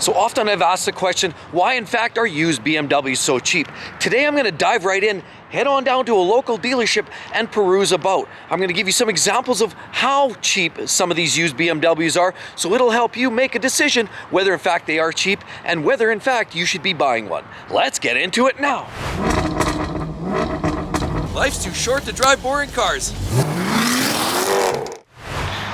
So often I've asked the question, why in fact are used BMWs so cheap? Today I'm going to dive right in, head on down to a local dealership and peruse about. I'm going to give you some examples of how cheap some of these used BMWs are, so it'll help you make a decision whether in fact they are cheap and whether in fact you should be buying one. Let's get into it now. Life's too short to drive boring cars.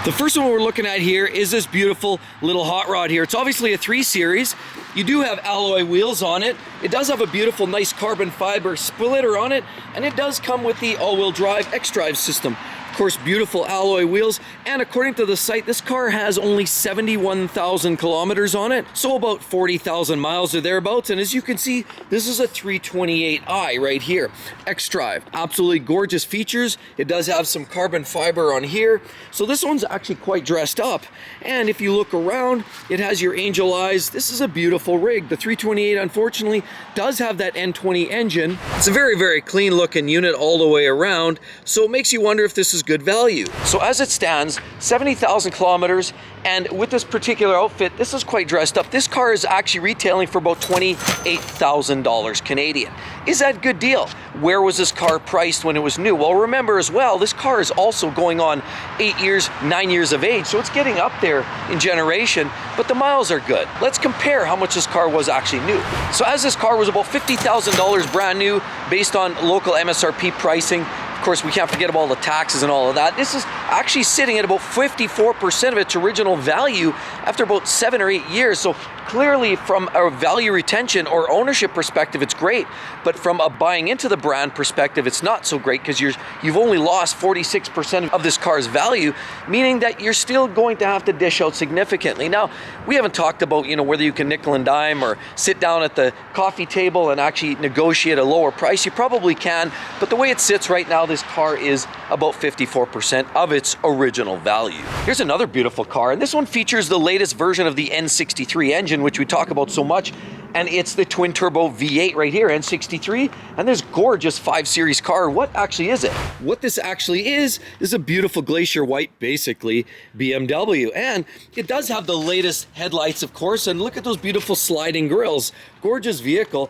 The first one we're looking at here is this beautiful little hot rod here. It's obviously a 3 Series. You do have alloy wheels on it. It does have a beautiful, nice carbon fiber splitter on it, and it does come with the all-wheel drive X-Drive system. Of course, beautiful alloy wheels, and according to the site, this car has only 71,000 kilometers on it, so about 40,000 miles or thereabouts. And as you can see, this is a 328i right here, X-Drive. Absolutely gorgeous features. It does have some carbon fiber on here, so this one's actually quite dressed up. And if you look around, it has your angel eyes. This is a beautiful rig. The 328, unfortunately, does have that N20 engine. It's a very, very clean looking unit all the way around, so it makes you wonder if this is good value. So as it stands, 70,000 kilometers, and with this particular outfit, this is quite dressed up. This car is actually retailing for about $28,000 Canadian. Is that a good deal? Where was this car priced when it was new? Well, remember as well, this car is also going on 8 years, 9 years of age, so it's getting up there in generation, but the miles are good. Let's compare how much this car was actually new. So as this car was about $50,000 brand new, based on local MSRP pricing. Of course, we can't forget about all the taxes and all of that. This is actually sitting at about 54% of its original value after about 7 or 8 years. So clearly from a value retention or ownership perspective, it's great. But from a buying into the brand perspective, it's not so great because you've only lost 46% of this car's value, meaning that you're still going to have to dish out significantly. Now, we haven't talked about, whether you can nickel and dime or sit down at the coffee table and actually negotiate a lower price. You probably can, but the way it sits right now, this car is about 54% of its original value. Here's another beautiful car, and this one features the latest version of the N63 engine, which we talk about so much, and it's the twin turbo V8 right here, N63, and this gorgeous 5 Series car. What actually is it? What this actually is a beautiful glacier white, basically, BMW, and it does have the latest headlights, of course, and look at those beautiful sliding grills. Gorgeous vehicle.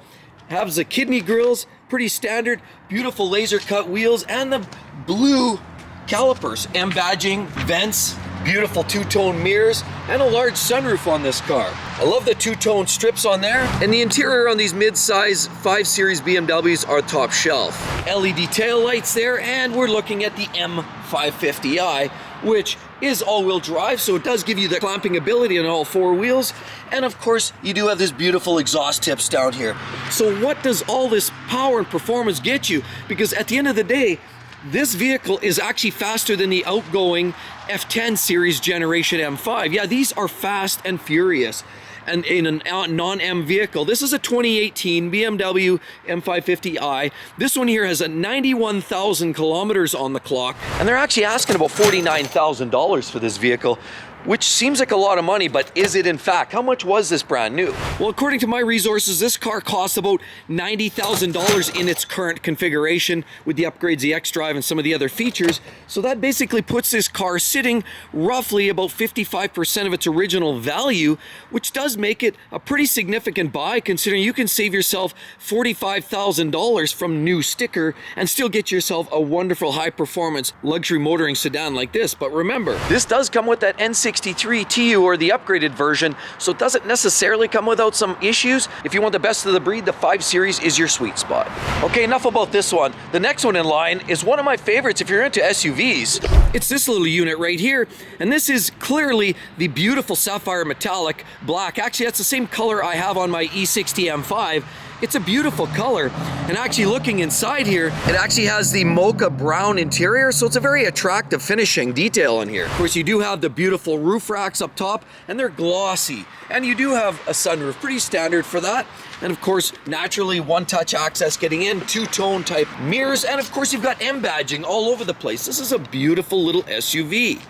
Has the kidney grills, pretty standard, beautiful laser cut wheels, and the blue calipers, M badging, vents, beautiful two-tone mirrors, and a large sunroof on this car. I love the two-tone strips on there, and the interior on these mid-size 5 Series BMWs are top shelf. LED tail lights there, and we're looking at the M550i, which is all-wheel drive, so it does give you the clamping ability on all 4 wheels. And of course, you do have this beautiful exhaust tips down here. So what does all this power and performance get you? Because at the end of the day, this vehicle is actually faster than the outgoing F10 Series Generation M5. Yeah, these are fast and furious. And in a non-M vehicle, this is a 2018 BMW M550i. This one here has a 91,000 kilometers on the clock, and they're actually asking about $49,000 for this vehicle, which seems like a lot of money, but is it in fact? How much was this brand new? Well, according to my resources, this car costs about $90,000 in its current configuration with the upgrades, the X-Drive, and some of the other features. So that basically puts this car sitting roughly about 55% of its original value, which does make it a pretty significant buy, considering you can save yourself $45,000 from new sticker and still get yourself a wonderful high-performance luxury motoring sedan like this. But remember, this does come with that N63 TU or the upgraded version, so it doesn't necessarily come without some issues. If you want the best of the breed, the 5 Series is your sweet spot. Okay, enough about this one. The next one in line is one of my favorites if you're into SUVs. It's this little unit right here, and this is clearly the beautiful sapphire metallic black. Actually, that's the same color I have on my E60 M5. It's a beautiful color, and actually looking inside here, it actually has the mocha brown interior, so it's a very attractive finishing detail on here. Of course, you do have the beautiful roof racks up top, and they're glossy, and you do have a sunroof, pretty standard for that. And of course, naturally, one-touch access getting in, two-tone type mirrors, and of course, you've got M badging all over the place. This is a beautiful little SUV.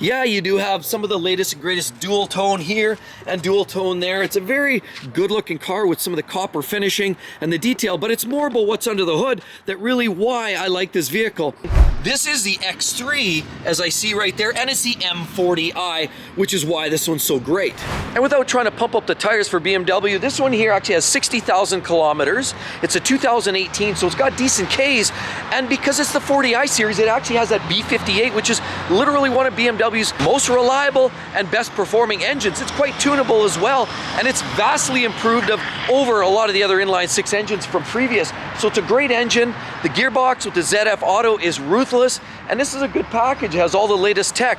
Yeah, you do have some of the latest and greatest dual tone here and dual tone there. It's a very good-looking car with some of the copper finish finishing and the detail, but it's more about what's under the hood that really why I like this vehicle. This is the X3, as I see right there, and it's the M40i, which is why this one's so great. And without trying to pump up the tires for BMW, this one here actually has 60,000 kilometers. It's a 2018, so it's got decent Ks, and because it's the 40i series, it actually has that B58, which is literally one of BMW's most reliable and best performing engines. It's quite tunable as well, and it's vastly improved over a lot of the other inline six engines from previous. So it's a great engine. The gearbox with the ZF Auto is ruthless. And this is a good package, it has all the latest tech,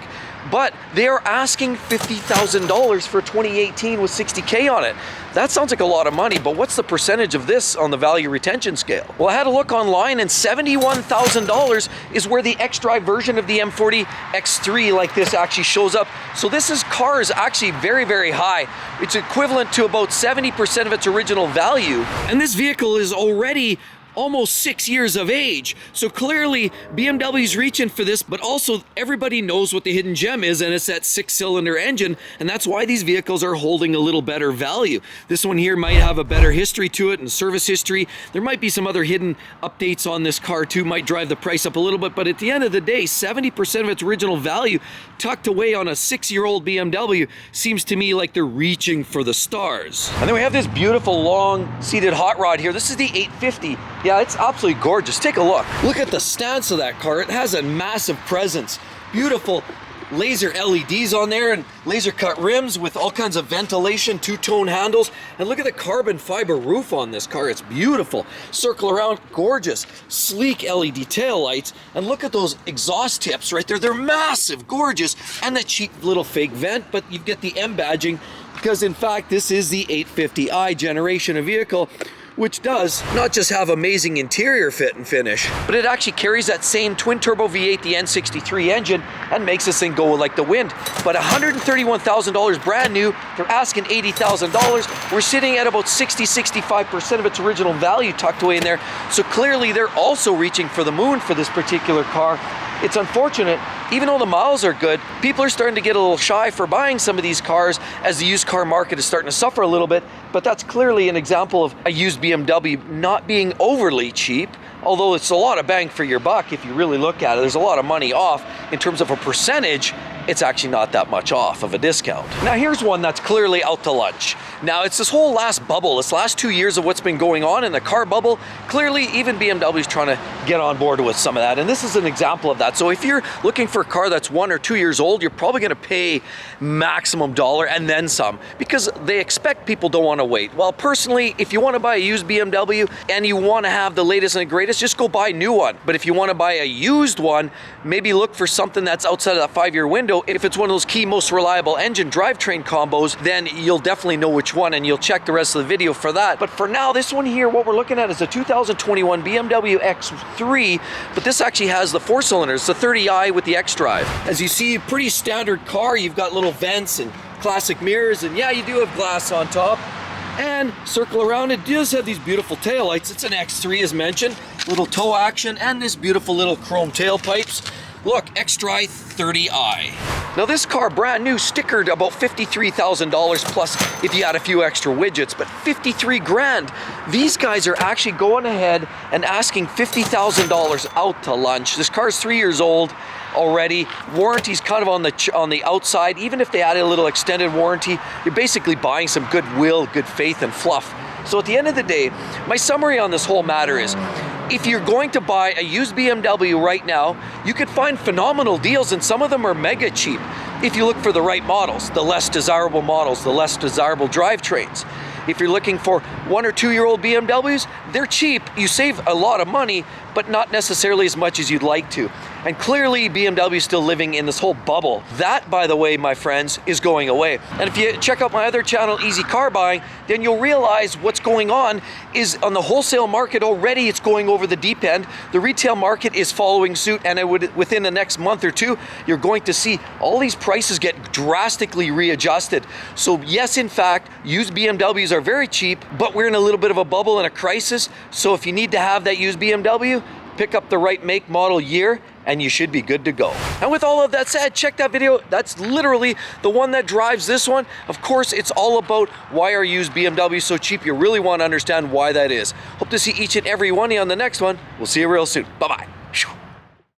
but they are asking $50,000 for 2018 with 60K on it. That sounds like a lot of money, but what's the percentage of this on the value retention scale? Well, I had a look online, and $71,000 is where the X-Drive version of the M40 X3 like this actually shows up. So this car is actually very, very high. It's equivalent to about 70% of its original value. And this vehicle is already almost 6 years of age. So clearly BMW's reaching for this, but also everybody knows what the hidden gem is, and it's that 6-cylinder engine, and that's why these vehicles are holding a little better value. This one here might have a better history to it and service history. There might be some other hidden updates on this car too, might drive the price up a little bit, but at the end of the day, 70% of its original value tucked away on a 6-year-old BMW seems to me like they're reaching for the stars. And then we have this beautiful long seated hot rod here. This is the 850. Yeah, it's absolutely gorgeous. Take a look. Look at the stance of that car. It has a massive presence. Beautiful laser LEDs on there and laser cut rims with all kinds of ventilation, two-tone handles. And look at the carbon fiber roof on this car. It's beautiful. Circle around, gorgeous. Sleek LED tail lights. And look at those exhaust tips right there. They're massive, gorgeous. And that cheap little fake vent, but you get the M badging because in fact this is the 850i generation of vehicle, which does not just have amazing interior fit and finish, but it actually carries that same twin-turbo V8, the N63 engine, and makes this thing go like the wind. But $131,000 brand new, they're asking $80,000. We're sitting at about 60-65% of its original value tucked away in there. So clearly they're also reaching for the moon for this particular car. It's unfortunate, even though the miles are good, people are starting to get a little shy for buying some of these cars as the used car market is starting to suffer a little bit, but that's clearly an example of a used BMW not being overly cheap, although it's a lot of bang for your buck if you really look at it. There's a lot of money off. In terms of a percentage, it's actually not that much off of a discount. Now here's one that's clearly out to lunch. Now it's this whole last bubble, this last 2 years of what's been going on in the car bubble. Clearly even BMW's trying to get on board with some of that, and this is an example of that. So if you're looking for a car that's 1 or 2 years old, you're probably gonna pay maximum dollar and then some, because they expect people don't wanna wait. Well, personally, if you wanna buy a used BMW and you wanna have the latest and the greatest, just go buy a new one. But if you wanna buy a used one, maybe look for something that's outside of that 5-year window. If it's one of those key most reliable engine drivetrain combos, then you'll definitely know which one, and you'll check the rest of the video for that. But for now, this one here, what we're looking at is a 2021 BMW X3, but this actually has the 4 cylinders, the 30i with the X-Drive. As you see, pretty standard car. You've got little vents and classic mirrors, and yeah, you do have glass on top. And circle around, it does have these beautiful taillights. It's an X3 as mentioned, little tow action, and this beautiful little chrome tailpipes. Look, X-Drive 30i. Now this car, brand new, stickered about $53,000 plus if you add a few extra widgets, but 53 grand. These guys are actually going ahead and asking $50,000 out to lunch. This car is 3 years old already. Warranty's kind of on the outside. Even if they added a little extended warranty, you're basically buying some goodwill, good faith, and fluff. So at the end of the day, my summary on this whole matter is, if you're going to buy a used BMW right now, you could find phenomenal deals, and some of them are mega cheap if you look for the right models, the less desirable models, the less desirable drivetrains. If you're looking for 1 or 2 year old BMWs, they're cheap. You save a lot of money, but not necessarily as much as you'd like to. And clearly BMW is still living in this whole bubble. That, by the way, my friends, is going away. And if you check out my other channel, Easy Car Buying, then you'll realize what's going on is on the wholesale market already, it's going over the deep end. The retail market is following suit, and within the next month or two, you're going to see all these prices get drastically readjusted. So yes, in fact, used BMWs are very cheap, but we're in a little bit of a bubble and a crisis. So if you need to have that used BMW, pick up the right make, model, year, and you should be good to go. And with all of that said, check that video. That's literally the one that drives this one. Of course, it's all about why are used BMWs so cheap. You really want to understand why that is. Hope to see each and every one of you on the next one. We'll see you real soon. Bye-bye.